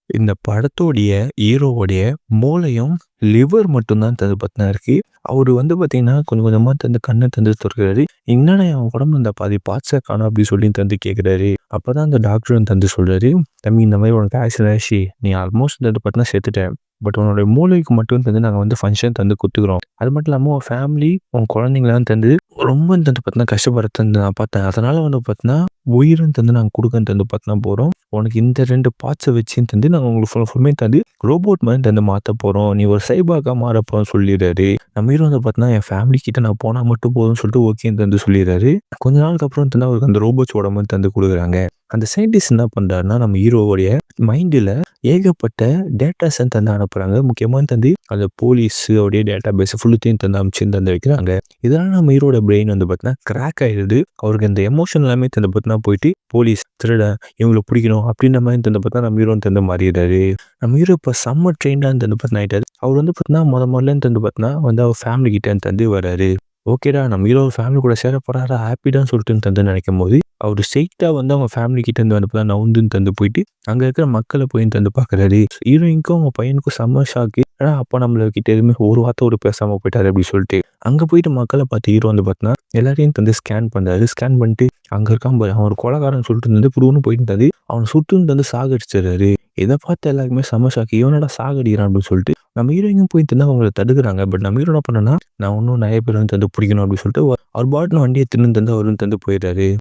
இந்த படத்தோடைய ஹீரோவுடைய மூளையும், லிவர் மட்டும் தான் தந்து பார்த்தீங்கன்னா இருக்கு. அவரு வந்து பார்த்தீங்கன்னா, கொஞ்சம் கொஞ்சமா தந்து கண்ண தந்து தொறக்குறாரு. "என்னடா என் உடம்புல இந்த பாதி பார்ட்ஸ காணோம்" அப்படின்னு சொல்லி தந்து கேட்குறாரு. அப்பதான் அந்த டாக்டரும் தந்து சொல்றாரு, "தம்பி இந்த மாரி உனக்கு ஆக்சிடென்ட் ஆயிடுச்சு. நீ ஆல்மோஸ்ட் வந்து பார்த்தீங்கன்னா செத்துட்ட. பட் உன்னோட மூளைக்கு மட்டும் தந்து நாங்க வந்து ஃபங்ஷன் தந்து குடுத்துக்குறோம். அது மட்டும் இல்லாம உன் ஃபேமிலி, உன் குழந்தைங்கலாம் தந்து ரொம்ப தந்து பார்த்தீங்கன்னா கஷ்டப்படுறத நான் பார்த்தேன். அதனால வந்து பார்த்தீங்கன்னா, உயிரும் தந்து நாங்க குடுக்கன்னு தந்து பார்த்தீங்கன்னா போறோம். உனக்கு இந்த 2 பார்ட்ஸ வச்சு தந்து நாங்க உங்களுக்கு ஃபுல்லுமே தந்து ரோபோட் மாரி தந்து மாத்த போறோம். நீ ஒரு சைபார்க்கா மாற போறன்னு" சொல்லிறாரு. நம்ம ஹீரோ வந்து பார்த்தீங்கன்னா, என் ஃபேமிலி கிட்ட நான் போனா மட்டும் போதும்னு சொல்லிட்டு ஓகேன்னு தந்து சொல்லிறாரு. கொஞ்ச நாளுக்கு அப்புறம் பார்த்தீங்கன்னா, அவருக்கு அந்த ரோபோட்ஸ் உடம்பு தந்து குடுக்குறாங்க. அந்த சயின்டிஸ்ட் என்ன பண்றாருன்னா, நம்ம ஹீரோவுடைய மைண்டுல ஏகப்பட்ட டேட்டாஸ தந்து அனுப்புறாங்க. முக்கியமா தந்து அந்த போலீஸோடைய டேட்டாபேஸ் ஃபுல்லுத்தையும் தந்து அனுப்பிச்சு தந்து வைக்கிறாங்க. இதனால நம்ம ஹீரோட பிரெயின் வந்து பார்த்தீங்கன்னா, கிராக் ஆயிடுது. அவருக்கு இந்த எமோஷன் எல்லாமே தந்து பார்த்தீங்கன்னா போயிட்டு, போலீஸ், திருடன் இவங்கள புடிக்கணும் அப்படின்ற மாரி தந்து பார்த்தா நம்ம ஹீரோ தந்து மாறிறாரு. நம்ம ஹீரோ இப்ப செம்ம ட்ரெயின்டா தந்து பார்த்தீங்கன்னா ஆயிட்டாரு. அவர் வந்து பார்த்தீங்கன்னா, மொதல்ல தந்து பார்த்தீங்கன்னா வந்து அவர் ஃபேமிலி கிட்ட தந்து வராரு. ஓகேடா நம்ம ஹீரோ ஃபேமிலி கூட சேர போறாரா, ஹாப்பிடான்னு சொல்லிட்டு தந்து நினைக்கும்போது, அவரு ஸ்ட்ரெயிட்டா வந்து அவங்க ஃபேமிலி கிட்ட இருந்து வந்து பார்த்தீங்கன்னா நவுந்துன்னு தந்து போயிட்டு, அங்க இருக்கிற மக்கள போய் தந்து பார்க்குறாரு. ஹீரோயினுக்கும் அவங்க பையனுக்கும் செம்ம ஷாக்கு. ஏன்னா அப்பா நம்மள கிட்ட எதுவுமே ஒரு வார்த்தை கூட பேசாம போயிட்டாரு அப்படின்னு சொல்லிட்டு. அங்க போயிட்டு மக்கள பார்த்து ஹீரோ வந்து பார்த்தீங்கன்னா, எல்லாரையும் தந்து ஸ்கேன் பண்றாரு. ஸ்கேன் பண்ணிட்டு அங்க இருக்கான் பாரு, அவன் ஒரு கொலைகாரன்னு சொல்லிட்டு வந்து புடுன்னு போயிட்டு தந்து அவன சுட்டுன்னு தந்து சாகடிச்சிடுறாரு. இத பார்த்து எல்லாருக்குமே செம்ம ஷாக்கு. இவனடா சாகடிக்கிறான் அப்படின்னு சொல்லிட்டு நம்ம ஹீரோயினும் போய் தந்து அவங்கள தடுக்குறாங்க. பட் நம்ம ஹீரோ என்ன பண்ணான்னா, நான் இன்னும் நெறைய பேர் வந்து தந்து புடிக்கணும் அப்படின்னு சொல்லிட்டு அவர் பாட்டுன்னு வண்டிய திரும்பி தந்து அவரும் தந்து போயிடுறாரு.